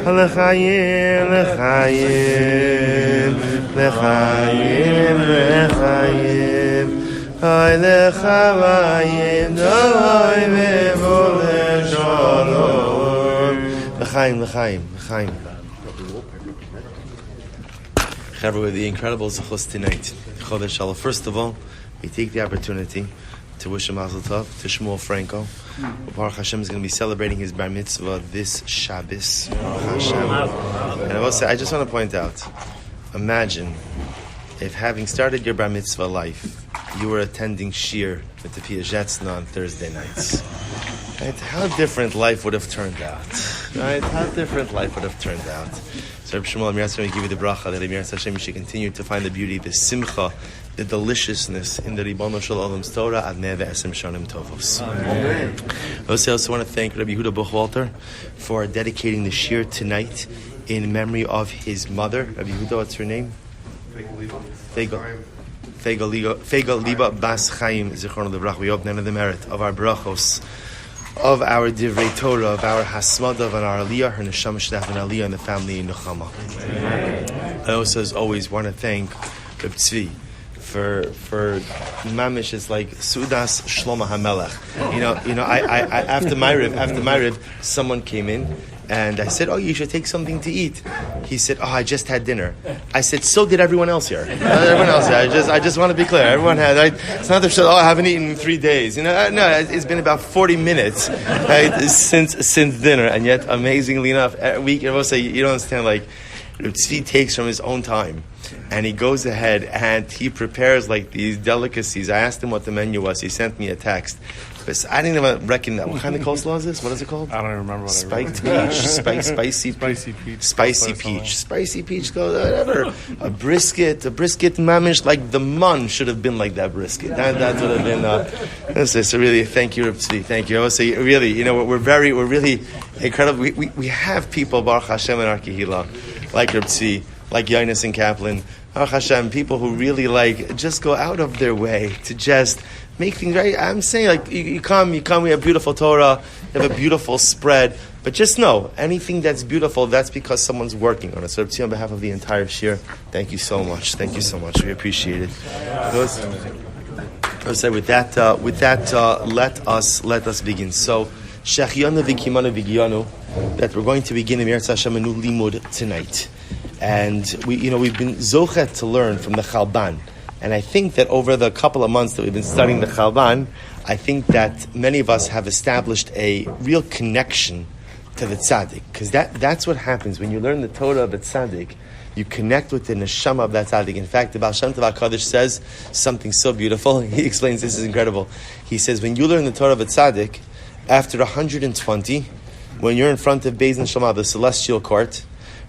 L'chaim, l'chaim, l'chaim, l'chaim, ay l'chaim, doy v'vol shalom. L'chaim, l'chaim, l'chaim. Chaburah, with the incredible zechus tonight. Chodesh Shalom. First of all, we take the opportunity to wish a mazel tov to Shmuel Franco. Baruch Hashem is going to be celebrating his bar mitzvah this Shabbos. Baruch Hashem. And I will say, I just want to point out, imagine if having started your bar mitzvah life, you were attending shir with the Piazetzna on Thursday nights. Right? How different life would have turned out. Right? How different life would have turned out. So Rabbi Shmuel, Amir Hashem, give you the bracha that Amir Hashem, you should continue to find the beauty, the simcha, the deliciousness in the Ribono Shel Olam's Torah ad mea ve'esem shonim tovos. I also want to thank Rabbi Yehuda Buchwalter for dedicating the shir tonight in memory of his mother. Rabbi Yehuda, what's her name? Fega Liba Bas Chaim Zichron Levrach. We hope none of the merit of our brachos, of our divrei Torah, of our hasmada, of our aliyah, her neshama should have an aliyah in the family in Nechama. I also, as always, want to thank Reb Tzvi for mamish. It's like Sudas Shlomo HaMelech. You know. I after my rib, someone came in. And I said, "Oh, you should take something to eat." He said, "Oh, I just had dinner." I said, "So did everyone else here." Everyone else here. I just want to be clear. Everyone had. It's not that I haven't eaten in 3 days. No, it's been about 40 minutes since dinner, and yet, amazingly enough, you don't understand. Like, Tzvi takes from his own time, and he goes ahead and he prepares like these delicacies. I asked him what the menu was. He sent me a text. But I didn't even reckon that. What kind of coleslaw is this? What is it called? I don't even remember what Spiked peach, spicy peach, spicy peach. Whatever. A brisket mamish, like the mun should have been like that brisket. That would have been. So really, thank you, Tzvi. Thank you. I would say really, we're really incredible. We have people, Baruch Hashem, in our kehillah, like Reb Tzvi, like Yonis and Kaplan, Baruch Hashem, people who really just go out of their way to just make things right. I'm saying, you come, we have beautiful Torah, you have a beautiful spread, but just know, anything that's beautiful, that's because someone's working on it. So, on behalf of the entire shir, thank you so much. Thank you so much. We appreciate it. I say with that, let us begin. So, Shechianu v'kimanu v'giyanu, that we're going to begin in Meretz Hashem a new limud tonight, and we've been zochet to learn from the Chalban. And I think that over the couple of months that we've been studying the Chalban, I think that many of us have established a real connection to the tzaddik. Because that's what happens when you learn the Torah of the tzaddik. You connect with the neshama of that tzaddik. In fact, the Baal Shem Tov HaKadosh says something so beautiful. He explains, this is incredible. He says, when you learn the Torah of a tzaddik, after 120, when you're in front of Beis Din Shema, the celestial court,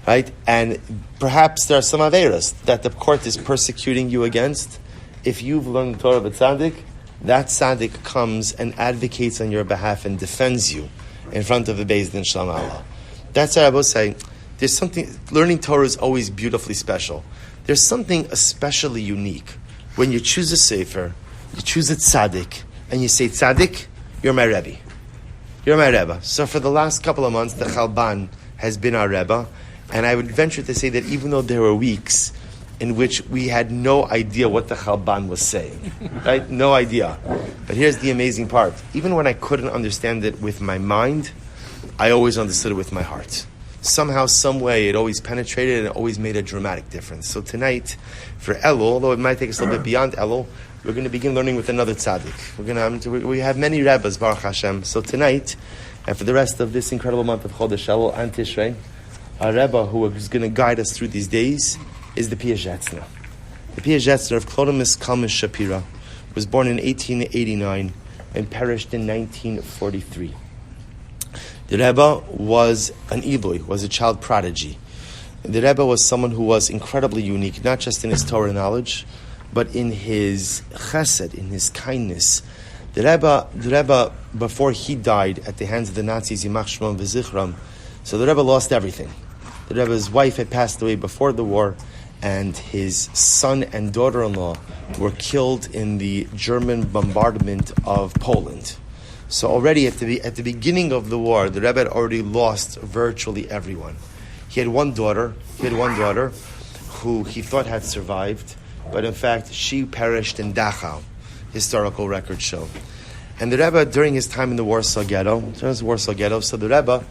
right? And perhaps there are some averas that the court is persecuting you against. If you've learned the Torah of a tzaddik, that tzaddik comes and advocates on your behalf and defends you in front of the Beis Din Shalom Allah. That's what I was saying. There's something, learning Torah is always beautifully special. There's something especially unique when you choose a sefer, you choose a tzaddik, and you say, tzaddik, you're my Rebbe. You're my Rebbe. So for the last couple of months, the Chalban has been our Rebbe. And I would venture to say that even though there were weeks in which we had no idea what the Chalban was saying, right? No idea. But here's the amazing part. Even when I couldn't understand it with my mind, I always understood it with my heart. Somehow, some way, it always penetrated and it always made a dramatic difference. So tonight, for Elul, although it might take us a little bit beyond Elul, we're going to begin learning with another tzaddik. We have many Rebbes, Baruch Hashem. So tonight, and for the rest of this incredible month of Chodesh Elul and Tishrei, our Rebbe who is going to guide us through these days is the Piazetzner. The Piazetzner of Klodomis Kalmis Shapira was born in 1889 and perished in 1943. The Rebbe was an Iloy, was a child prodigy. The Rebbe was someone who was incredibly unique, not just in his Torah knowledge, but in his chesed, in his kindness. The Rebbe, before he died at the hands of the Nazis, Yimach Shmam v'Zichram, so the Rebbe lost everything. The Rebbe's wife had passed away before the war, and his son and daughter-in-law were killed in the German bombardment of Poland. So already at the beginning of the war, the Rebbe had already lost virtually everyone. He had one daughter who he thought had survived, but in fact she perished in Dachau, historical records show. And the Rebbe, during his time in the Warsaw Ghetto, so the Rebbe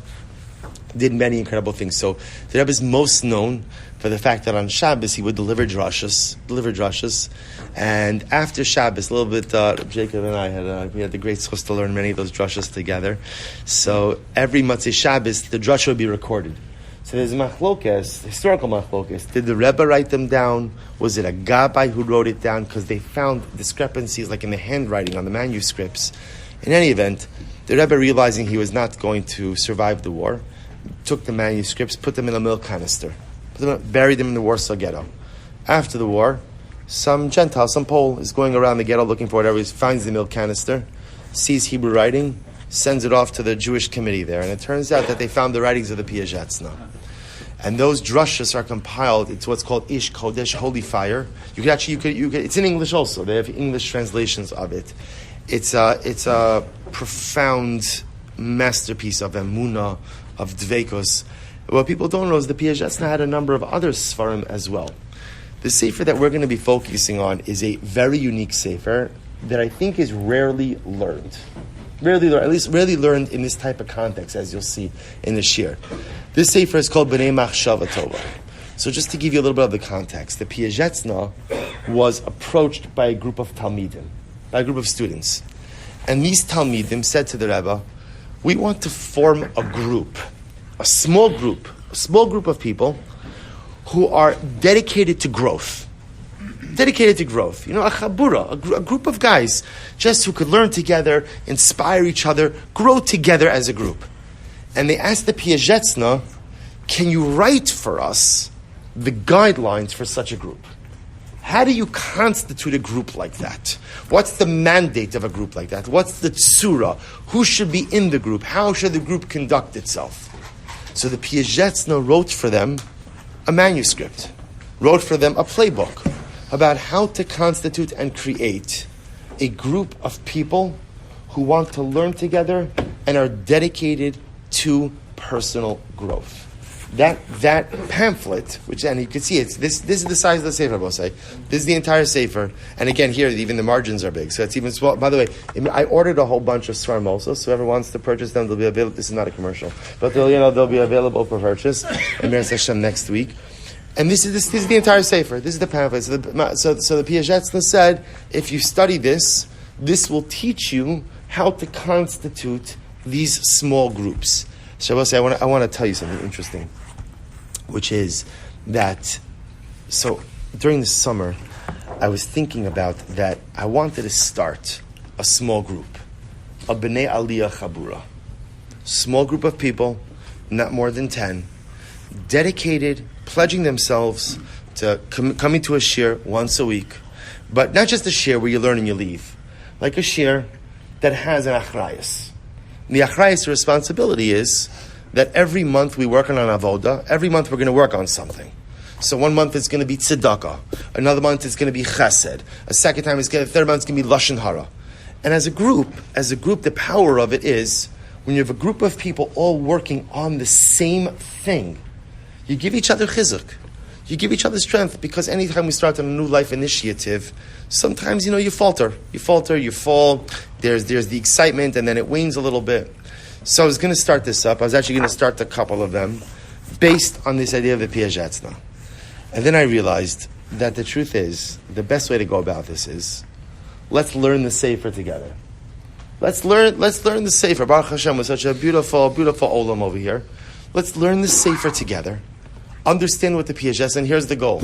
did many incredible things. So the Rebbe is most known for the fact that on Shabbos he would deliver drashas, and after Shabbos, a little bit, Jacob and I had the great chus to learn many of those drashas together. So every Motzei Shabbos, the drasha would be recorded. So there's machlokes, historical machlokes. Did the Rebbe write them down? Was it a Gabbai who wrote it down? Because they found discrepancies like in the handwriting on the manuscripts. In any event, the Rebbe, realizing he was not going to survive the war, took the manuscripts, put them in a milk canister, buried them in the Warsaw Ghetto. After the war, some Gentile, some Pole, is going around the ghetto looking for whatever. He finds the milk canister, sees Hebrew writing, sends it off to the Jewish committee there, and it turns out that they found the writings of the Piazetzner. And those drushas are compiled into what's called Ish Kodesh, Holy Fire. You could it's in English also. They have English translations of it. It's a profound masterpiece of emunah, of dveikos. What people don't know is the Piazetzner had a number of other svarim as well. The sefer that we're going to be focusing on is a very unique sefer that I think is rarely learned. At least rarely learned in this type of context, as you'll see in the shir. This sefer is called B'nai Machshava Tova. So just to give you a little bit of the context, the Piazetzner was approached by a group of Talmidim, by a group of students. And these Talmidim said to the Rebbe, we want to form a group, a small group of people who are dedicated to growth. dedicated to growth. A chaburah, a group of guys, just who could learn together, inspire each other, grow together as a group. And they asked the Piazetzna, can you write for us the guidelines for such a group? How do you constitute a group like that? What's the mandate of a group like that? What's the tzura? Who should be in the group? How should the group conduct itself? So the Piazetzna wrote for them a manuscript, wrote for them a playbook about how to constitute and create a group of people who want to learn together and are dedicated to personal growth. That pamphlet, and you can see this is the size of the sefer, I'll say. This is the entire sefer, and again here even the margins are big, so it's even small. By the way, I ordered a whole bunch of svarim also, so whoever wants to purchase them, they'll be available. This is not a commercial, but they'll be available for purchase. And Meretz Hashem next week. And this is the entire sefer. This is the pamphlet. So the Piazetzna said, if you study this will teach you how to constitute these small groups. So I want to tell you something interesting, which is that, so during the summer, I was thinking about that I wanted to start a small group, a B'nai Aliyah chaburah, small group of people, not more than 10, dedicated, pledging themselves to coming to a shir once a week, but not just a shir where you learn and you leave, like a shir that has an achrayus. The achrayus responsibility is that every month we work on an avoda. Every month we're going to work on something. So one month it's going to be tzedakah. Another month it's going to be chesed. A second time the third month it's going to be lashon hara. And as a group, the power of it is when you have a group of people all working on the same thing, you give each other chizuk. You give each other strength, because anytime we start on a new life initiative, sometimes, you falter. You fall. There's the excitement, and then it wanes a little bit. So I was going to start this up. I was actually going to start a couple of them based on this idea of the Piazetzna. And then I realized that the truth is, the best way to go about this is, let's learn the Sefer together. Let's learn the Sefer. Baruch Hashem was such a beautiful, beautiful olam over here. Let's learn the Sefer together. Understand what the Piazetzna, and here's the goal.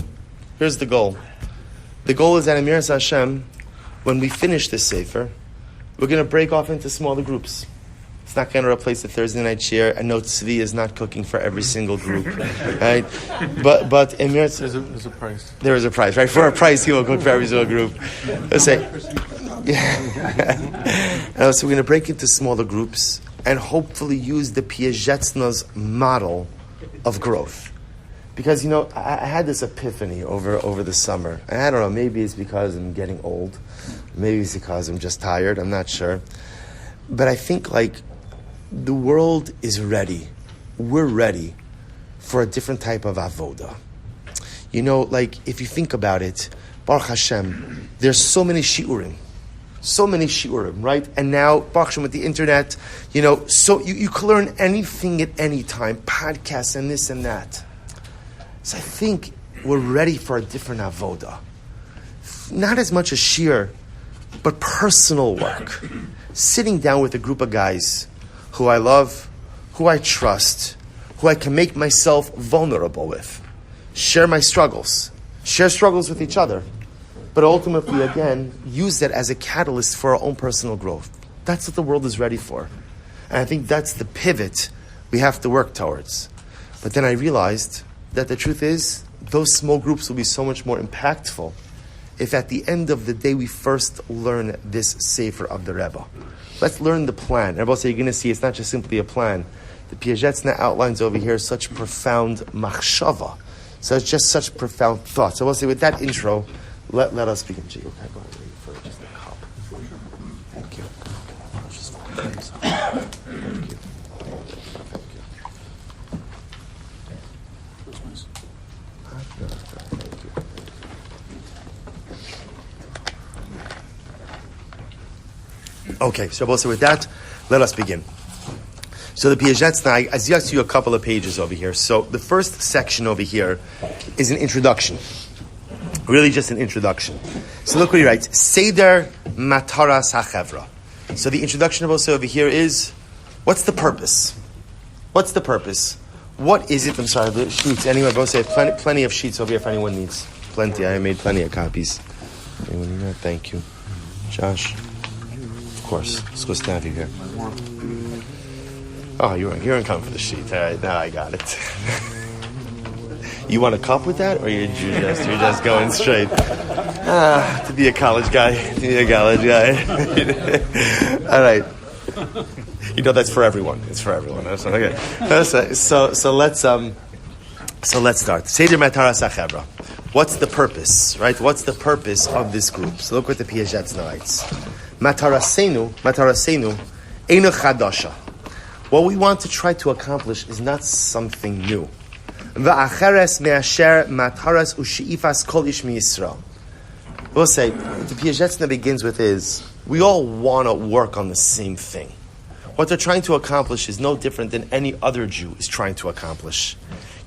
The goal is that in Meretz Hashem, when we finish this Sefer, we're going to break off into smaller groups. It's not going to replace the Thursday night shir. I know Tzvi is not cooking for every single group, right? But in Meretz, there's a price. There is a price, right? For a price, he will cook for every single group. Let's say, so we're going to break into smaller groups and hopefully use the Piazetzna's model of growth. Because, I had this epiphany over the summer. And I don't know, maybe it's because I'm getting old. Maybe it's because I'm just tired. I'm not sure. But I think, the world is ready. We're ready for a different type of avoda. If you think about it, Baruch Hashem, there's so many shiurim, right? And now, Baruch Hashem, with the internet, so you can learn anything at any time, podcasts and this and that. So I think we're ready for a different avoda. Not as much a shir, but personal work. Sitting down with a group of guys who I love, who I trust, who I can make myself vulnerable with. Share my struggles. Share struggles with each other. But ultimately, again, use that as a catalyst for our own personal growth. That's what the world is ready for. And I think that's the pivot we have to work towards. But then I realized that the truth is, those small groups will be so much more impactful if at the end of the day we first learn this Sefer of the Rebbe. Let's learn the plan. Everybody say, you're going to see it's not just simply a plan. The Piazetzna outlines over here such profound Machshava. So it's just such profound thoughts. So we'll say with that intro, let us begin. Okay, go ahead. For just a cup. Thank you. Thank you. Okay, so also with that, let us begin. So the Piazetzna, I suggest to you a couple of pages over here. So the first section over here is an introduction. Really just an introduction. So look what he writes. Seder Mataras HaChevra. So the introduction of also over here is, what's the purpose? What's the purpose? What is it? I'm sorry, the sheets. Anyway, both say plenty of sheets over here if anyone needs. Plenty. I made plenty of copies. Thank you. Josh? Of course. Let's go snap you here. Oh, you're in come for the sheet. All right, now I got it. You want a cup with that, or you're just going straight? To be a college guy. All right. That's for everyone. It's for everyone. Okay. So let's start. Seder Mataras HaChavra. What's the purpose, right? What's the purpose of this group? So look what the Piazetzna writes. Matarasenu, einu chadasha. What we want to try to accomplish is not something new. Va'acheres me'asher mataras u'she'ifas kol ish mi'Yisrael. We'll say, the Piazetzna begins with is, we all want to work on the same thing. What they're trying to accomplish is no different than any other Jew is trying to accomplish.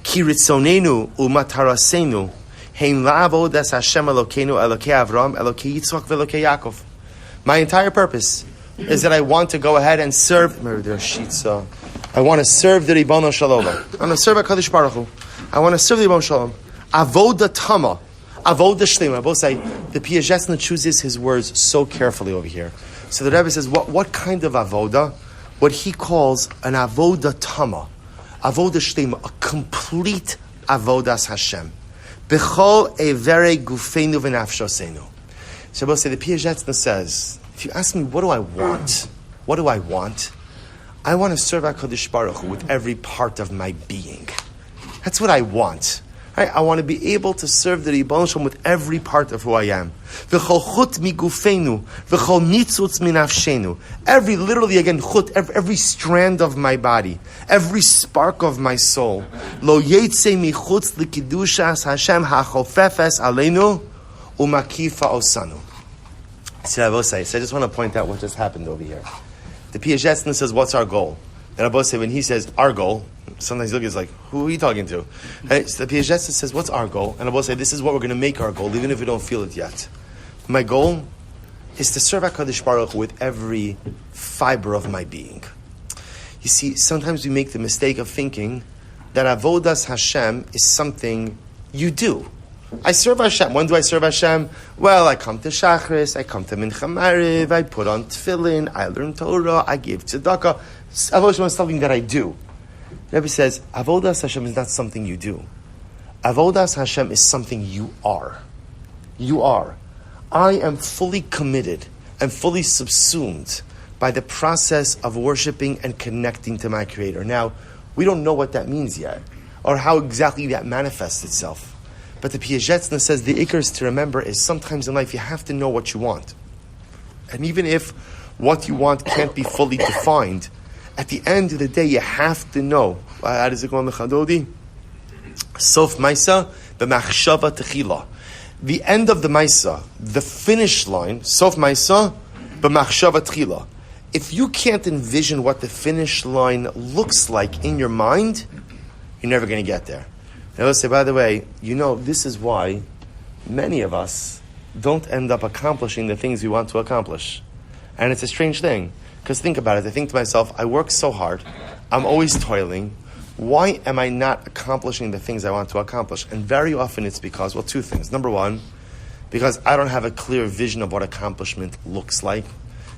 Ki ritzonenu u'matarasenu heim la'avodas Hashem Elokeinu Elokei Avram Elokei Yitzchak Velokei Yaakov. My entire purpose is that I want to go ahead and serve. I want to serve the Ribono Shalom. I want to serve HaKadosh Baruch Hu. I want to serve the Ribono Shalom. Avoda Tama. Avoda Shlema. Both say the Piazetzna chooses his words so carefully over here. So the Rebbe says, what kind of avoda? What he calls an avoda tama, avoda shlema, a complete avodas Hashem. B'chol evere gufeinu v'nafshosenu. So we'll say the Piazetzna says, if you ask me, what do I want? What do I want? I want to serve HaKadosh Baruch Hu with every part of my being. That's what I want. Right? I want to be able to serve the Ribono Shalom with every part of who I am. V'chol chut migufeinu, v'chol nitzutz minafshenu. Every, literally again, chut, every strand of my body, every spark of my soul. Lo yetze michutz likidushas Hashem hachofefes aleinu umakifa osanu. So I just want to point out what just happened over here. The Piazetzna says, what's our goal? And Abba say, when he says our goal, sometimes you look, it's like, who are you talking to? Right? So the Piazetzna says, what's our goal? And Abba say, this is what we're going to make our goal, even if we don't feel it yet. My goal is to serve HaKadosh Baruch Hu with every fiber of my being. You see, sometimes we make the mistake of thinking that Avodas Hashem is something you do. I serve Hashem. When do I serve Hashem? Well, I come to Shachris, I come to Mincha Mariv, I put on Tefillin, I learn Torah, I give tzedakah. Avodas Hashem is something that I do. The Rebbe says, Avodas Hashem is not something you do. Avodas Hashem is something you are. You are. I am fully committed and fully subsumed by the process of worshiping and connecting to my Creator. Now, we don't know what that means yet, or how exactly that manifests itself. But the Piazetzna says the ikar to remember is sometimes in life you have to know what you want. And even if what you want can't be fully defined, at the end of the day you have to know. How does it go on the Chadodi? Sof Maisa, the Machshava Techila. The end of the Maisa, the finish line, Sof Maisa, the Machshava Techila. If you can't envision what the finish line looks like in your mind, you're never going to get there. And I will say, by the way, this is why many of us don't end up accomplishing the things we want to accomplish. And it's a strange thing, because think about it. I think to myself, I work so hard, I'm always toiling. Why am I not accomplishing the things I want to accomplish? And very often it's because, two things. Number one, because I don't have a clear vision of what accomplishment looks like.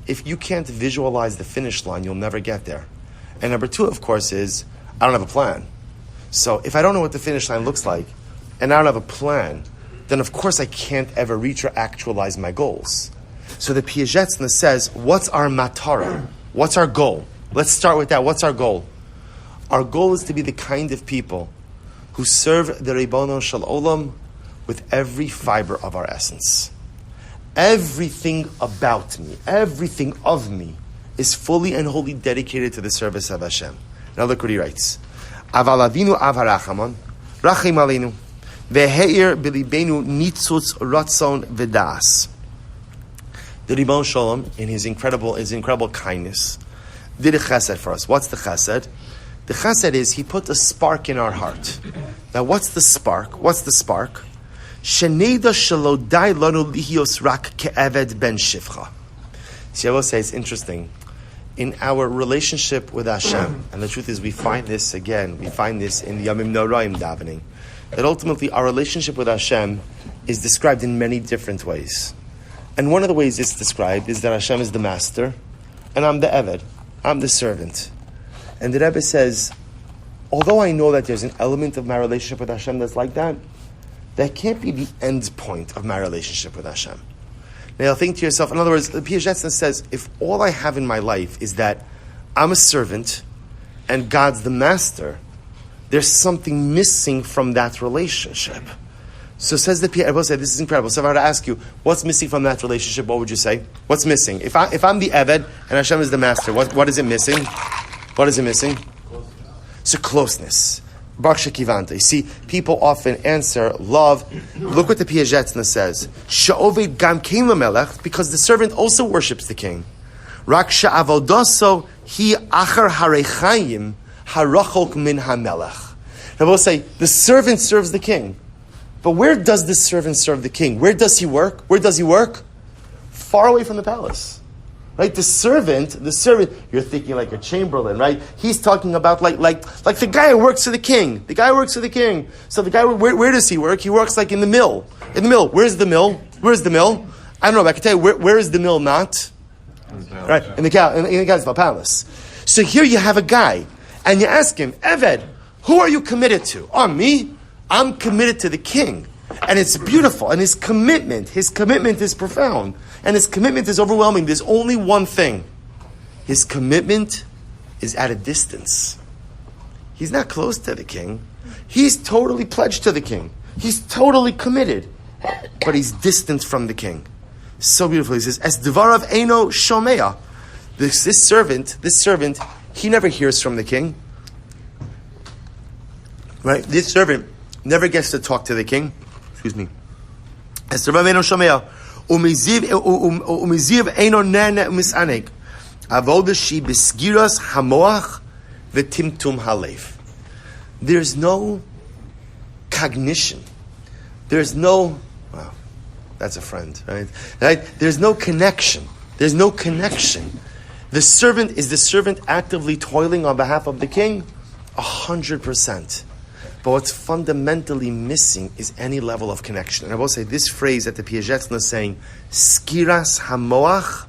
If you can't visualize the finish line, you'll never get there. And number two, of course, is I don't have a plan. So if I don't know what the finish line looks like, and I don't have a plan, then of course I can't ever reach or actualize my goals. So the Piazetzna says, what's our matara? What's our goal? Let's start with that. What's our goal? Our goal is to be the kind of people who serve the Ribono Shel Olam with every fiber of our essence. Everything about me, everything of me is fully and wholly dedicated to the service of Hashem. Now look what he writes. Aval avinu av harachamon, rachim aleinu, veheir bilibenu nitzutz ratzon v'das. The Ribono Shel Olam, in his incredible kindness, did a chesed for us. What's the chesed? The chesed is he put a spark in our heart. Now, what's the spark? Sheneda shalodai lanu lihios rak ke'eved ben shivcha. See, I will say it's interesting. In our relationship with Hashem, and the truth is we find this in the Yamim Noraim davening, that ultimately our relationship with Hashem is described in many different ways. And one of the ways it's described is that Hashem is the master, and I'm the Eved, I'm the servant. And the Rebbe says, although I know that there's an element of my relationship with Hashem that's like that, that can't be the end point of my relationship with Hashem. Now you'll think to yourself, in other words, the Piaget says, if all I have in my life is that I'm a servant and God's the master, there's something missing from that relationship. So says the Piaget, I will say, this is incredible. So if I were to ask you, what's missing from that relationship, what would you say? What's missing? If I'm the Eved and Hashem is the master, what is it missing? What is it missing? So closeness. Baruch Shekivanta. You see, people often answer love. Look what the Piaget says. Sha'oved gam kein lamelech, because the servant also worships the king. Rak sha'avodoso hi achar harechayim harachok min hamelech. I will say, the servant serves the king. But where does this servant serve the king? Where does he work? Where does he work? Far away from the palace. Right? The servant, you're thinking like a chamberlain, right? He's talking about like the guy who works for the king. The guy who works for the king. So the guy, where does he work? He works like in the mill. In the mill. Where's the mill? Where's the mill? I don't know, but I can tell you, where is the mill not? Right? In the guy's palace. So here you have a guy, and you ask him, Eved, who are you committed to? Oh, me? I'm committed to the king. And it's beautiful. And his commitment is profound. And his commitment is overwhelming. There's only one thing. His commitment is at a distance. He's not close to the king. He's totally pledged to the king. He's totally committed. But he's distant from the king. So beautiful. He says, Es devarav eino shomea. This servant, he never hears from the king. Right? This servant never gets to talk to the king. Excuse me. Es devarav eino shomea. Umiziv eino nene umisanek. Avoda shi besgiras hamoach v'timtum halev. There's no cognition. There's no, wow, that's a friend, right? There's no connection. There's no connection. The servant actively toiling on behalf of the king? 100%. But what's fundamentally missing is any level of connection. And I will say this phrase that the Piaget is saying, Skiras hamoach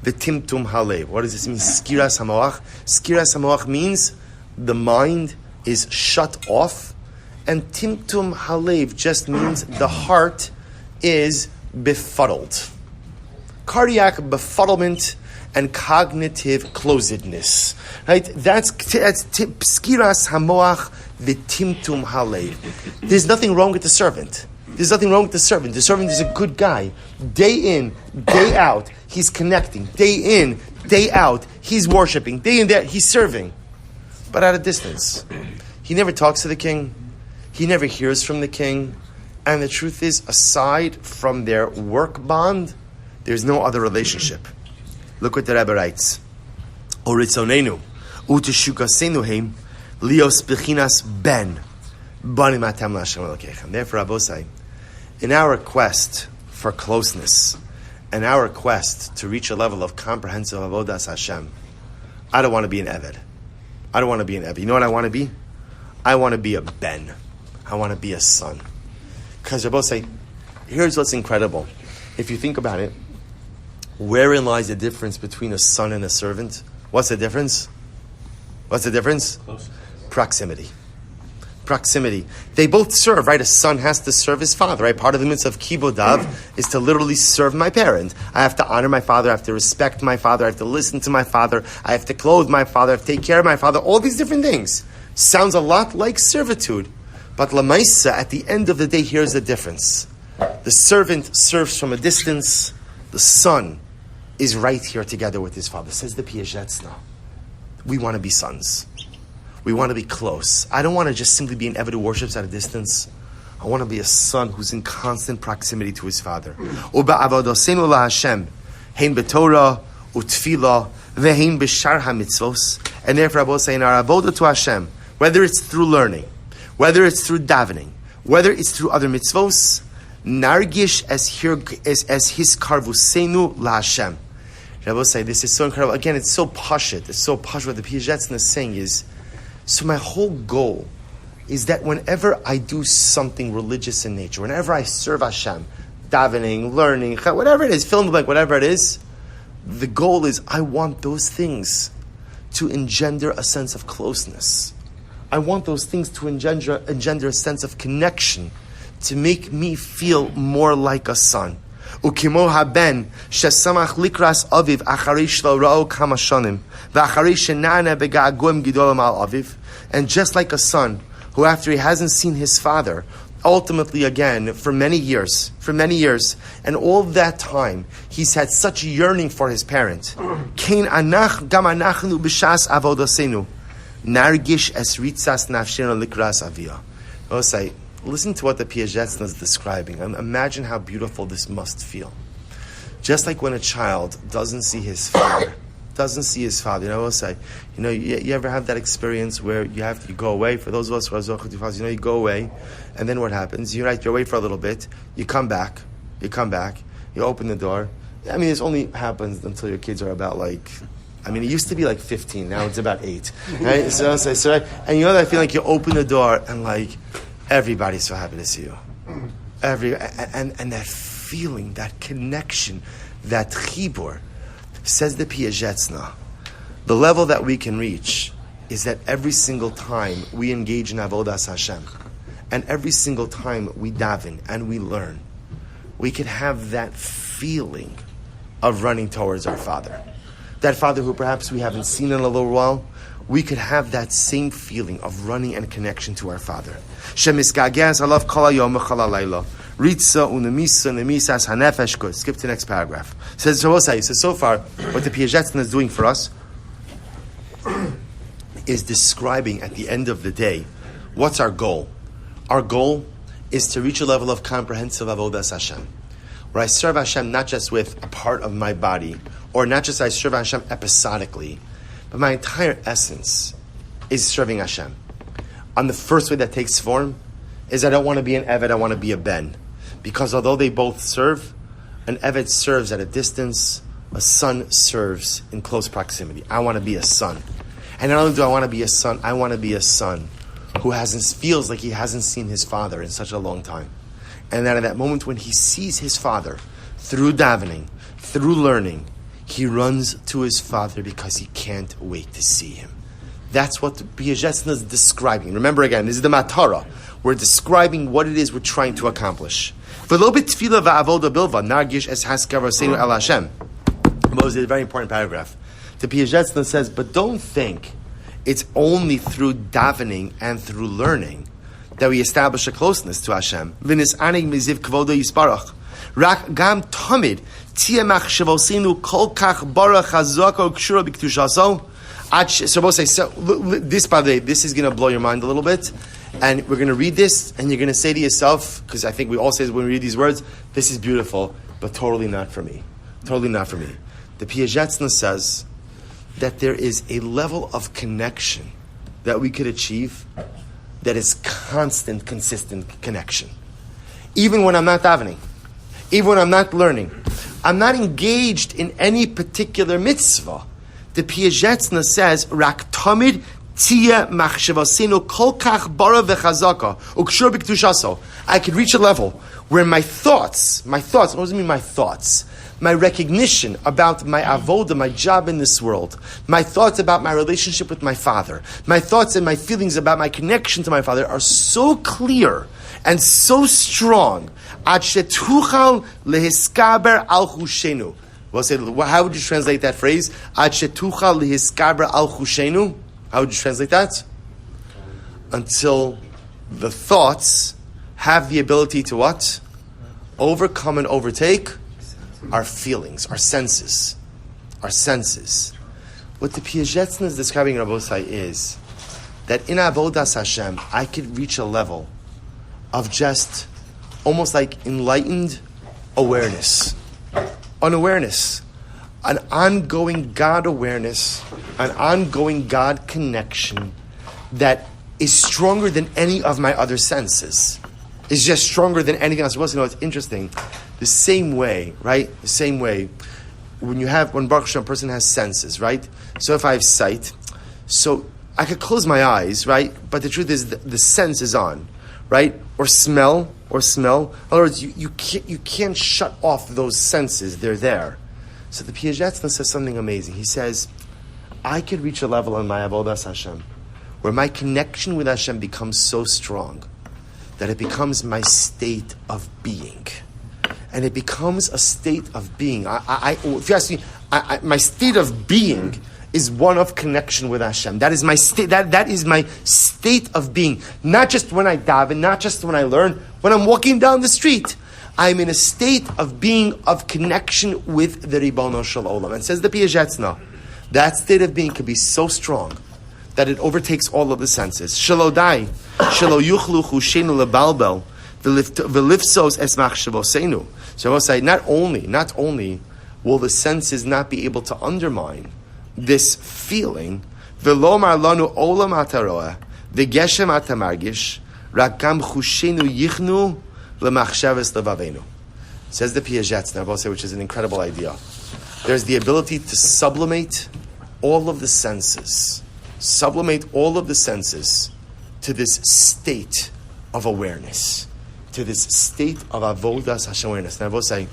v'timtum halev. What does this mean, Skiras hamoach? Skiras hamoach means the mind is shut off, and timtum halev just means the heart is befuddled. Cardiac befuddlement and cognitive closedness. Right? That's skiras hamoach v'timtum halev. There's nothing wrong with the servant. There's nothing wrong with the servant. The servant is a good guy. Day in, day out, he's connecting. Day in, day out, he's worshiping. Day in, day out, he's serving. But at a distance. He never talks to the king. He never hears from the king. And the truth is, aside from their work bond, there's no other relationship. Look what the Rebbe writes. Oritzonenu uteshukasenu heim lios bechinas ben banim atam l'Hashem Elokechem. Therefore, Rabosai, in our quest for closeness and our quest to reach a level of comprehensive avodas Hashem, I don't want to be an Eved. I don't want to be an Eved. You know what I want to be? I want to be a Ben. I want to be a son. Because Rabosai, here's what's incredible. If you think about it, wherein lies the difference between a son and a servant? What's the difference? What's the difference? Close. Proximity. Proximity. They both serve, right? A son has to serve his father, right? Part of the mitzvah of kibodav is to literally serve my parent. I have to honor my father, I have to respect my father, I have to listen to my father, I have to clothe my father, I have to take care of my father, all these different things. Sounds a lot like servitude. But lamaisa, at the end of the day, here's the difference. The servant serves from a distance, the son is right here together with his father. Says the Piaget now. We want to be sons. We want to be close. I don't want to just simply be an Eved who worships at a distance. I want to be a son who's in constant proximity to his father. Uba avodosenu laHashem, hein b'Torah u'tfilah ve'hein b'shar hamitzvos. And therefore, I will say in our avodah to Hashem, whether it's through learning, whether it's through davening, whether it's through other mitzvos, nargish as his karvusenu laHashem. I will say this is so incredible. Again, it's so pashut. It's so pashut. What the Piaget is saying is, so my whole goal is that whenever I do something religious in nature, whenever I serve Hashem, davening, learning, whatever it is, fill in the blank, whatever it is, the goal is I want those things to engender a sense of closeness. I want those things to engender a sense of connection, to make me feel more like a son. Ukimo haben shesamach likras aviv acharei shlo ra'o kama shanim v'acharei shena'ana bega'agoim gidolim al aviv. And just like a son who, after he hasn't seen his father, ultimately again for many years, and all that time he's had such a yearning for his parent. Kein anach gam anachnu b'shas avodasenu nargish es ritzas nafshenu likras avia. I'll say, listen to what the Piagetson is describing. Imagine how beautiful this must feel. Just like when a child doesn't see his father, I'll say, you ever have that experience where you go away? For those of us who are zocheh to fathers, you go away, and then what happens? You're away for a little bit, you come back, you open the door. I mean, this only happens until your kids are about it used to be 15, now it's about 8. Right? So right? And that feeling you open the door and everybody's so happy to see you. And that feeling, that connection, that chibur, says the Piagetson, the level that we can reach is that every single time we engage in avodas Hashem, and every single time we daven and we learn, we can have that feeling of running towards our Father. That Father who perhaps we haven't seen in a little while, we could have that same feeling of running and connection to our Father. Skip to the next paragraph. So far, what the Piagetson is doing for us is describing at the end of the day, what's our goal? Our goal is to reach a level of comprehensive avodas Hashem, where I serve Hashem not just with a part of my body, or not just I serve Hashem episodically, but my entire essence is serving Hashem. On the first way that takes form is I don't want to be an Eved, I want to be a Ben. Because although they both serve, an Eved serves at a distance, a son serves in close proximity. I want to be a son. And not only do I want to be a son, I want to be a son who feels like he hasn't seen his father in such a long time. And that at that moment when he sees his father, through davening, through learning, he runs to his father because he can't wait to see him. That's what the Piagetson is describing. Remember again, this is the Matara. We're describing what it is we're trying to accomplish. This is a very important paragraph. The Piagetson says, but don't think it's only through davening and through learning that we establish a closeness to Hashem. Rak gam tamid tia machshavosinu kol kach barach hazako kshura b'kedushaso. So this, by the way, this is going to blow your mind a little bit, and we're going to read this, and you're going to say to yourself, because I think we all say when we read these words, this is beautiful, but totally not for me. Totally not for me. The Piagetson says that there is a level of connection that we could achieve that is constant, consistent connection. Even when I'm not davening, even when I'm not learning, I'm not engaged in any particular mitzvah. The Piagetson says, "Rak tamid tia machshavasinu kol kach bara v'chazaka ukshur b'kedushaso." I could reach a level where my thoughts. What does it mean? My thoughts, my recognition about my avoda, my job in this world, my thoughts about my relationship with my father, my thoughts and my feelings about my connection to my father are so clear and so strong. Ad shetuchal lehiskaber al chushenu. We'll say, how would you translate that phrase? Ad shetuchal lehiskaber al chushenu. How would you translate that? Until the thoughts have the ability to what? Overcome and overtake our feelings, our senses. Our senses. What the Piagetson is describing in Rabosai is that in Avodas Hashem, I could reach a level of just almost like enlightened awareness. Unawareness. An ongoing God awareness, an ongoing God connection that is stronger than any of my other senses. Is just stronger than anything else. It's interesting. The same way, right? The same way when Baruch Hashem, a person has senses, right? So if I have sight, so I could close my eyes, right? But the truth is, the sense is on, right? Or smell. In other words, you can't shut off those senses. They're there. So the Piagetz says something amazing. He says, I could reach a level in my avodas Hashem where my connection with Hashem becomes so strong that it becomes my state of being. And it becomes a state of being. If you ask me, my state of being is one of connection with Hashem. That is my state. That is my state of being. Not just when I daven, not just when I learn. When I'm walking down the street, I'm in a state of being of connection with the Ribono Shel Olam. And says the Piagetz, that state of being can be so strong that it overtakes all of the senses. Shalodai, shelo yuchlu chushenu lebalbel, v'lifsos es machshavosenu. So I will say, not only will the senses not be able to undermine this feeling, v'lomar lanu olam ataroa, v'geshem atamargish, rakam chushenu yichnu lemachshavas levavenu. Says the Piagetz, now I will say, which is an incredible idea. There's the ability to sublimate all of the senses to this state of awareness, to this state of avodas Hashem awareness. Now I will say,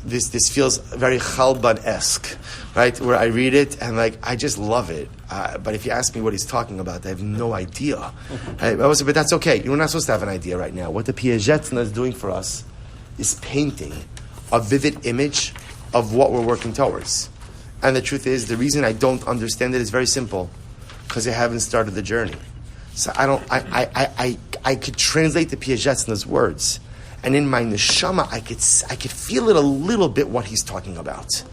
this feels very Chalban-esque, right? Where I read it and I just love it. But if you ask me what he's talking about, I have no idea. I will say, but that's okay. You're not supposed to have an idea right now. What the Piagetz is doing for us is painting a vivid image of what we're working towards. And the truth is, the reason I don't understand it is very simple, because I haven't started the journey. So I could translate the Piaget's words, and in my neshama, I could feel it a little bit what he's talking about.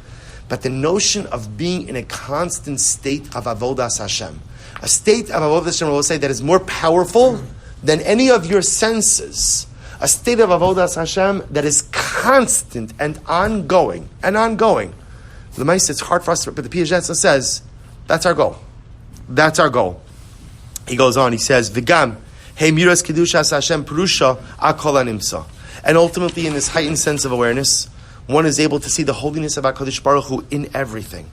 But the notion of being in a constant state of avodas Hashem, a state of avodas Hashem, I will say, that is more powerful than any of your senses. A state of avodas Hashem that is constant and ongoing. The Maisa, it's hard for us, but the Piagetz says, that's our goal. That's our goal. He goes on, he says, V'gam, hey miras kedushas Hashem perusha akol animsa. And ultimately, in this heightened sense of awareness, one is able to see the holiness of HaKadosh Baruch Hu in everything.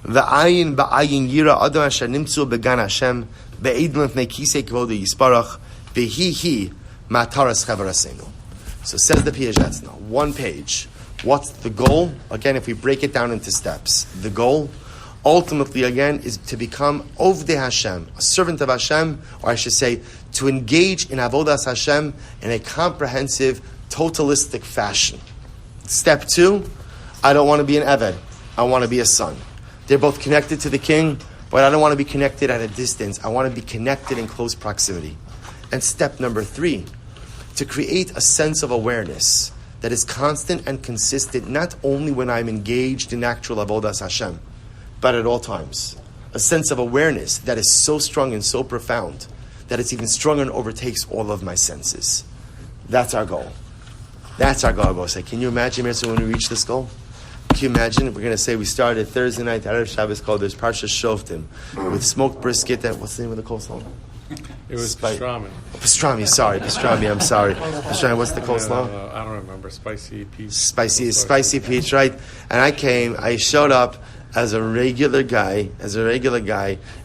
V'ayin ba'ayin yira adam asher nimtzu began Hashem be'edin lefnei kisei kvodo yisparach v'hi mataras chavarasenu. So says the Piagetz now, one page. What's the goal? Again, if we break it down into steps, the goal, ultimately, again, is to become Ovdei Hashem, a servant of Hashem, or I should say, to engage in Avodas Hashem in a comprehensive, totalistic fashion. Step 2, I don't want to be an Eved. I want to be a son. They're both connected to the king, but I don't want to be connected at a distance. I want to be connected in close proximity. And step number 3, to create a sense of awareness that is constant and consistent, not only when I'm engaged in actual Avodas Hashem, but at all times. A sense of awareness that is so strong and so profound that it's even stronger and overtakes all of my senses. That's our goal. That's our goal, I will say. Can you imagine, when we reach this goal? Can you imagine? We're going to say we started Thursday night, Erev Shabbos, called there's Parsha Shoftim, with smoked brisket and what's the name of the coleslaw? It was pastrami. Pastrami, I'm sorry. Pastrami, what's the coleslaw? I don't remember. Spicy peach. Spicy peach, right? And I showed up as a regular guy,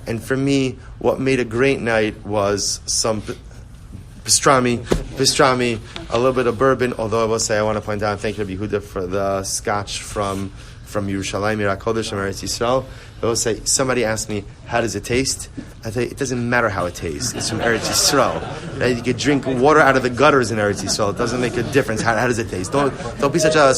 and for me, what made a great night was some pastrami, a little bit of bourbon, although I will say, I want to point out, thank you to Yehuda for the scotch from Yerushalayim, Yirah Kodesh, from Eretz Yisrael. I will say, somebody asked me, how does it taste? I tell you, it doesn't matter how it tastes. It's from Eretz Yisrael. Right? You could drink water out of the gutters in Eretz Yisrael. It doesn't make a difference. How does it taste? Don't be such a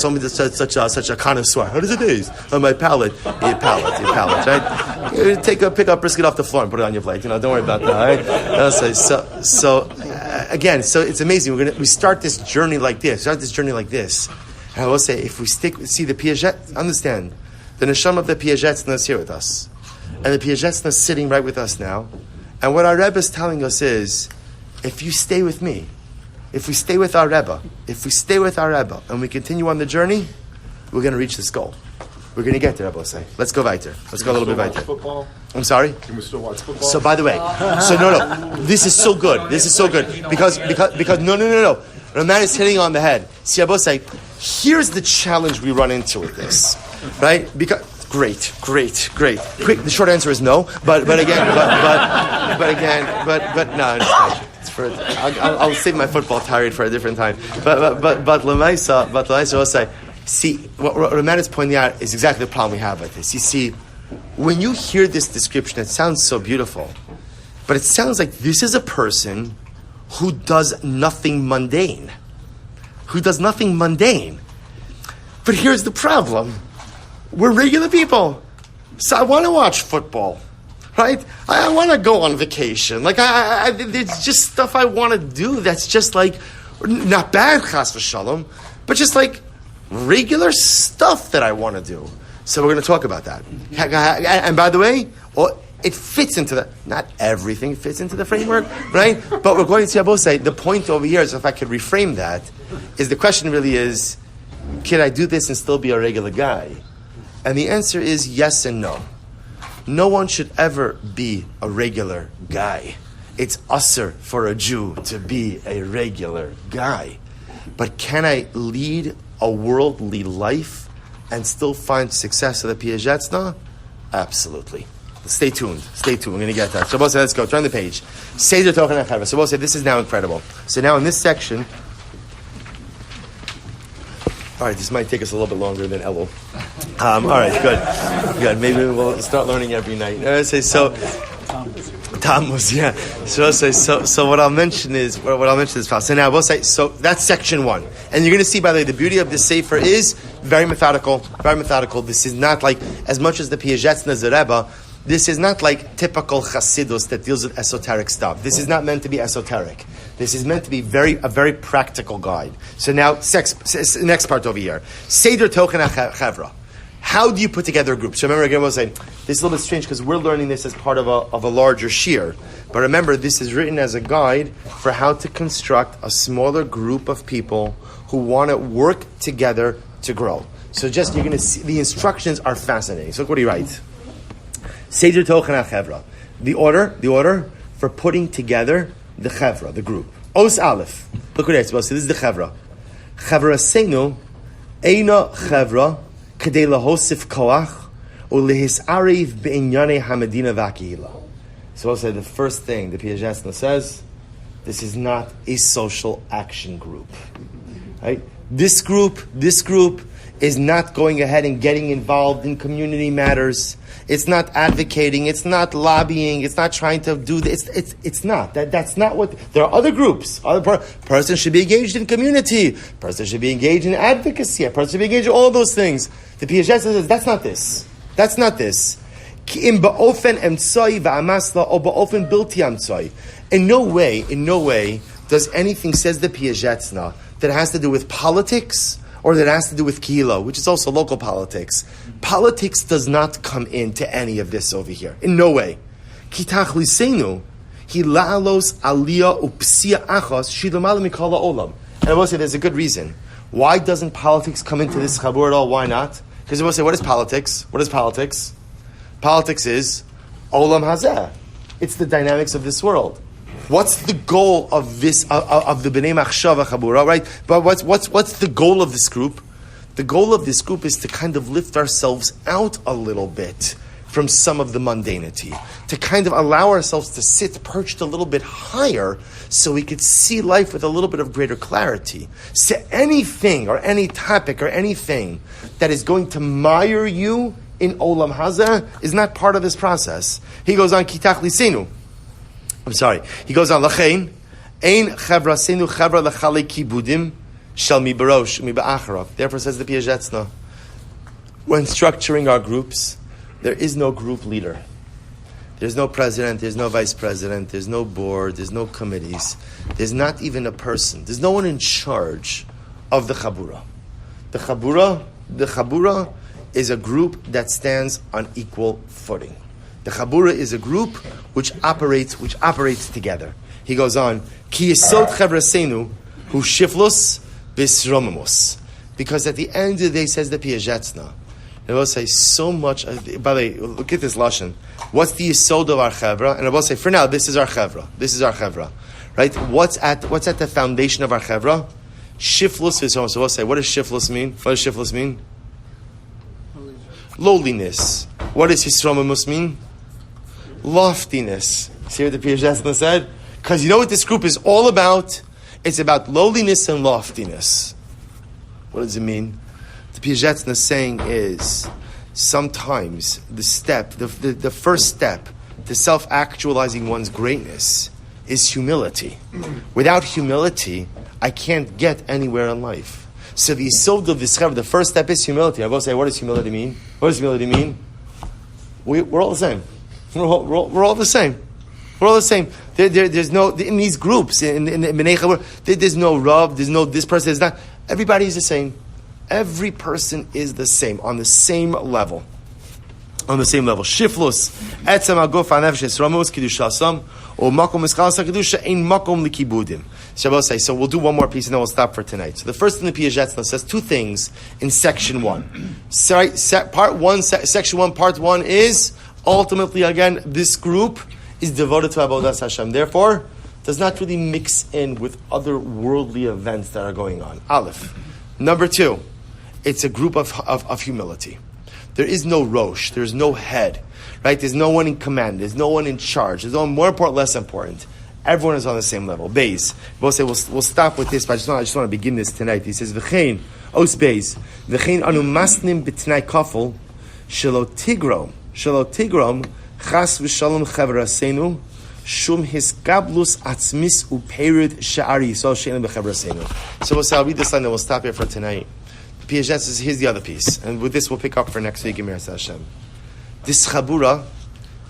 connoisseur. How does it taste? On my palate. Your palate, right? You pick up brisket off the floor and put it on your plate. Don't worry about that, right? Again, it's amazing. We start this journey like this. And I will say, if we see the Piaget, understand, the neshama of the Piaget's is here with us. And the Piaget's is sitting right with us now. And what our Rebbe is telling us is, if you stay with me, if we stay with our Rebbe, and we continue on the journey, we're going to reach this goal. We're going to get there, Rebbe will say. Let's go weiter. Let's go a little bit weiter. Football? I'm sorry? Can we still watch football? So by the way, this is so good. Because no. The man is hitting on the head. See, I will say, here's the challenge we run into with this, right? Because Great. Quick. The short answer is no. But no. It's for. I'll save my football tirade for a different time. But Lamaisa will say. See, what Raman is pointing out is exactly the problem we have with this. You see, when you hear this description, it sounds so beautiful, but it sounds like this is a person who does nothing mundane. But here's the problem. We're regular people. So I want to watch football, right? I want to go on vacation. Like, it's just stuff I want to do that's just like, not bad, chas v'shalom, but just like regular stuff that I want to do. So we're going to talk about that. And by the way, it fits into not everything fits into the framework, right? But we're going to say, the point over here is, if I could reframe that, is the question really is, can I do this and still be a regular guy? And the answer is yes and no. No one should ever be a regular guy. It's usher for a Jew to be a regular guy. But can I lead a worldly life and still find success at the Piagetna? Absolutely. Stay tuned. We're going to get that. So we'll say, let's go. Turn the page. Seder Tochen HaChavra. So we'll say, this is now incredible. So now in this section, all right, this might take us a little bit longer than Elul. All right, good. Maybe we'll start learning every night. Tammuz, yeah. So what I'll mention is so now we'll say, so that's section 1, and you're going to see, by the way, the beauty of this sefer is very methodical. This is not like, as much as the Piagetna Zereba, this is not like typical chassidus that deals with esoteric stuff. This is not meant to be esoteric. This is meant to be a very practical guide. So now, next part over here. Seder Tochen HaChavra. How do you put together a group? So remember, again, we'll say, this is a little bit strange because we're learning this as part of a larger shiur. But remember, this is written as a guide for how to construct a smaller group of people who want to work together to grow. So just, you're going to see, the instructions are fascinating. So look what he writes. Seder Tochen HaChavra. The order for putting together the Chavra, the group. Os Aleph. Look what it's supposed to. This is the Chavra. Chavra Seinu, Eina Chavra, Kedei Lahosif Koach, Ulehisariv Be'inyane Hamedina Vakihila. So I'll say the first thing the Piagetna says, this is not a social action group. Right? This group is not going ahead and getting involved in community matters. It's not advocating. It's not lobbying. It's not trying to do this. It's not. That's not what. There are other groups. Person should be engaged in community. Person should be engaged in advocacy. A person should be engaged in all those things. The Piaget says that's not this. That's not this. In no way does anything, says the Piagetna, that has to do with politics or that has to do with kilo, which is also local politics. Politics does not come into any of this over here. In no way. Kitach lisenu, he la'alos aliyah upsia achos shilamala mikala olam. And I will say there's a good reason. Why doesn't politics come into this chaburah at all? Why not? Because I will say, what is politics? What is politics? Politics is olam hazeh. It's the dynamics of this world. What's the goal of this of the Bnei Machshava chaburah, right? But what's the goal of this group? The goal of this group is to kind of lift ourselves out a little bit from some of the mundanity, to kind of allow ourselves to sit perched a little bit higher so we could see life with a little bit of greater clarity. So anything or any topic or anything that is going to mire you in Olam Hazeh is not part of this process. He goes on, Kitach Lisenu. He goes on, Lachein, Ein Chavra Senu Chavra Lachale Kibudim Shal Mi Barosh Mi Ba'acharav. Therefore, says the Piagetna, when structuring our groups, there is no group leader. There's no president, there's no vice president, there's no board, there's no committees, there's not even a person. There's no one in charge of the chaburah. The chaburah is a group that stands on equal footing. The chaburah is a group which operates together. He goes on, Ki yesod chavrasenu hu shiflus bisromamus. Because at the end of the day, says the Piagetna, and I will say so much. By the way, look at this lashon. What's the yesod of our chavra? And I will say, for now, this is our chavra. Right? What's at the foundation of our chavra? Shiflus is home. So we'll say, what does shiflus mean? lowliness. What does Yisromamus mean? Loftiness. See what the Piagetna said? Because you know what this group is all about? It's about lowliness and loftiness. What does it mean? The Piagetna saying is, sometimes the first step to self-actualizing one's greatness is humility. Without humility, I can't get anywhere in life. So the Yisod of V'schav, the first step is humility. I will say, what does humility mean? What does humility mean? We're all the same. We're all the same. We're all the same. There's no, in these groups, in B'nai Chaburah, there's no Rav, there's no this person, there's not. Everybody is the same. Every person is the same, on the same level. On the same level. Shiflus, etzem aguf hanefesh esramos kidushasam, or makom eschalas kedusha ein makom likibudim. Shabbos say. So we'll do one more piece and then we'll stop for tonight. So the first in the Piagetna says two things in section 1. Section 1, part 1 is ultimately again this group is devoted to Avodas Hashem. Therefore, does not really mix in with other worldly events that are going on. Aleph. Number 2, it's a group of humility. There is no Rosh. There's no head. Right? There's no one in command. There's no one in charge. There's no one more important, less important. Everyone is on the same level. Beis. We'll say we'll stop with this, but I just want to begin this tonight. He says, V'chein, os beis, v'chein anu masnim b'tnai kafel, shelo tigrom, chas v'shalom chaburah shum hiskablus atzmis uperid sha'ari so she'en b'chaburah. So we'll say, I'll read this line and we'll stop here for tonight. Piaget says, here's the other piece. And with this, we'll pick up for next week in Mir Hashem. This chaburah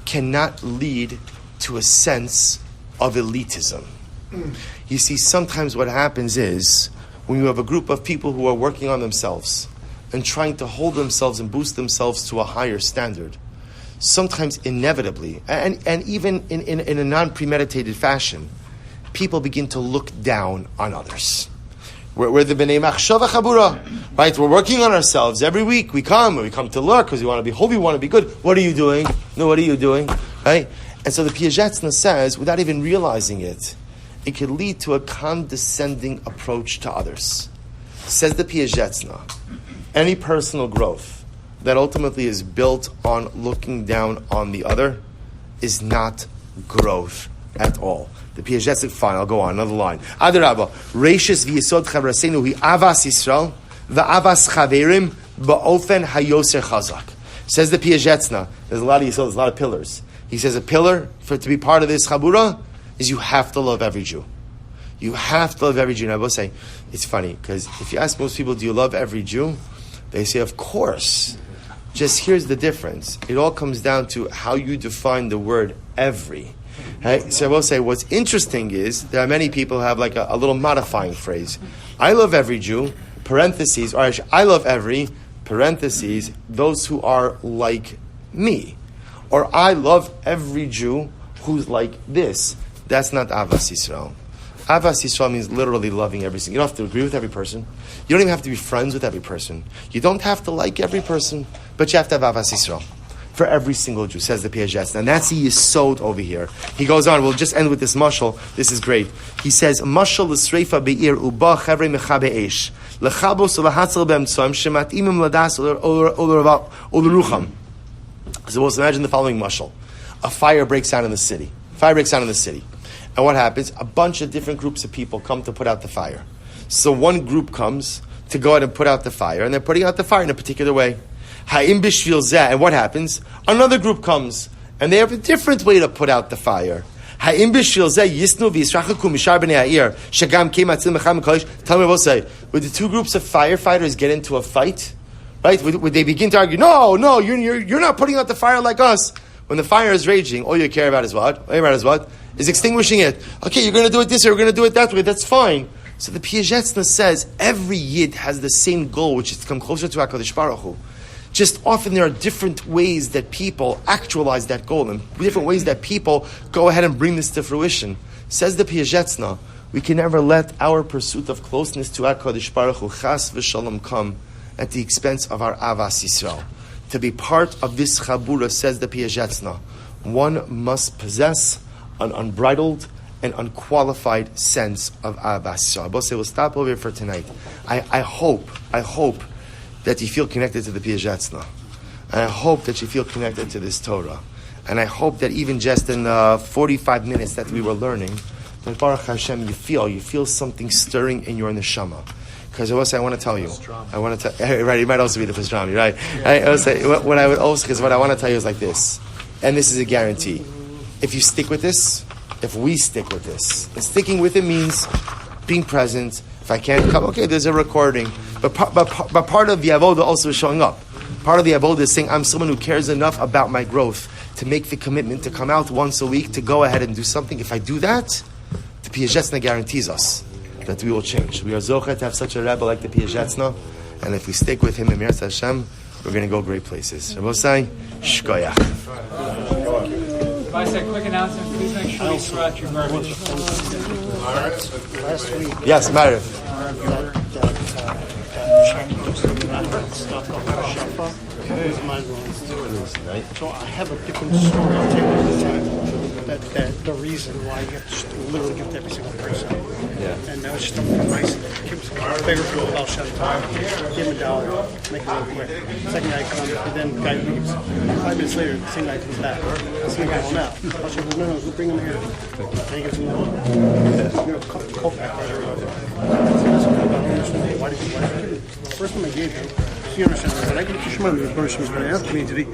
cannot lead to a sense of elitism. You see, sometimes what happens is, when you have a group of people who are working on themselves and trying to hold themselves and boost themselves to a higher standard, sometimes inevitably, and even in a non-premeditated fashion, people begin to look down on others. We're the B'nai Machshava chaburah, right? We're working on ourselves every week. We come to learn because we want to be holy, we want to be good. What are you doing? No, what are you doing? Right? And so the Piagetna says, without even realizing it, it could lead to a condescending approach to others. Says the Piagetna, any personal growth that ultimately is built on looking down on the other is not growth at all. The Piaget fine, I'll go on, another line. Adarabba, Reishis v'yesod chavrasenu hi avas Yisrael, v'avas chaverim ba'ofen hayoser chazak. Says the Piagetna, there's a lot of Yisod, there's a lot of pillars. He says a pillar for to be part of this chaburah is you have to love every Jew. You have to love every Jew. And I will say, it's funny, because if you ask most people, do you love every Jew? They say, of course. Just here's the difference. It all comes down to how you define the word every. Right? So I will say, what's interesting is there are many people who have like a little modifying phrase. I love every Jew, parentheses, or actually, I love every, parentheses, those who are like me. Or I love every Jew who's like this. That's not Avas Yisrael. Avas Yisrael means literally loving every single. You don't have to agree with every person. You don't even have to be friends with every person. You don't have to like every person, but you have to have Avas Yisrael for every single Jew, says the Piaget. And that's the Yisod over here. He goes on, we'll just end with this mashal. This is great. He says, Mashal l'sreifa be'ir uba chavre mechabe eish lechabos u'lahatzal be'emtsoim shemat imim ladas u'lerucham. So we'll imagine the following mashal. A fire breaks out in the city. And what happens? A bunch of different groups of people come to put out the fire. So one group comes to go out and put out the fire, and they're putting out the fire in a particular way. And what happens? Another group comes, and they have a different way to put out the fire. Tell me what we'll say. Would the two groups of firefighters get into a fight? Right? Would they begin to argue, no, you're not putting out the fire like us. When the fire is raging, all you care about is what? Is extinguishing it. Okay, you're going to do it this way, you're going to do it that way, that's fine. So the Piagetna says, every Yid has the same goal, which is to come closer to HaKadosh Baruch Hu. Just often there are different ways that people actualize that goal, and different ways that people go ahead and bring this to fruition. Says the Piagetna, we can never let our pursuit of closeness to HaKadosh Baruch Hu, chas v'shalom, come at the expense of our Avas Yisrael. To be part of this chaburah, says the Piagetna, one must possess an unbridled and unqualified sense of Avas Yisrael. We'll stop over here for tonight. I hope that you feel connected to the Piagetna. And I hope that you feel connected to this Torah. And I hope that even just in 45 minutes that we were learning, that Baruch Hashem, you feel something stirring in your neshama. Because I want to tell you, right, it might also be the pastrami, right? I would say, what I want to tell you is like this, and this is a guarantee. If you stick with this, if we stick with this, and sticking with it means being present. If I can't come, okay, there's a recording. But part of the avodah also is showing up. Part of the avodah is saying, I'm someone who cares enough about my growth to make the commitment to come out once a week, to go ahead and do something. If I do that, the Piazetzna guarantees us that we will change. We are zochet to have such a rebbe like the Piazetzna, and if we stick with him in Miras Hashem, we're going to go great places. Rabbosai, shkoyach. If I say quick announcement, please make sure you throw out your garbage. Last week, Yes, Mariv. was mind-blowing. So I have a different story. I'll tell you at the time. That the reason why you have to literally give to every single person. Yeah. And now it's just a nice. Give bigger for Baal Shem Tov. Give him $1. Make it real quick. Second guy comes, and then the guy leaves. 5 minutes later, the same guy comes back. The same guy will now. Baal Shem goes, no, bring him here. And he gives him another. Coke back right there. Why did you give him? The first one I gave him, you understand, when I give it to Shimon, the person was going to ask me, did he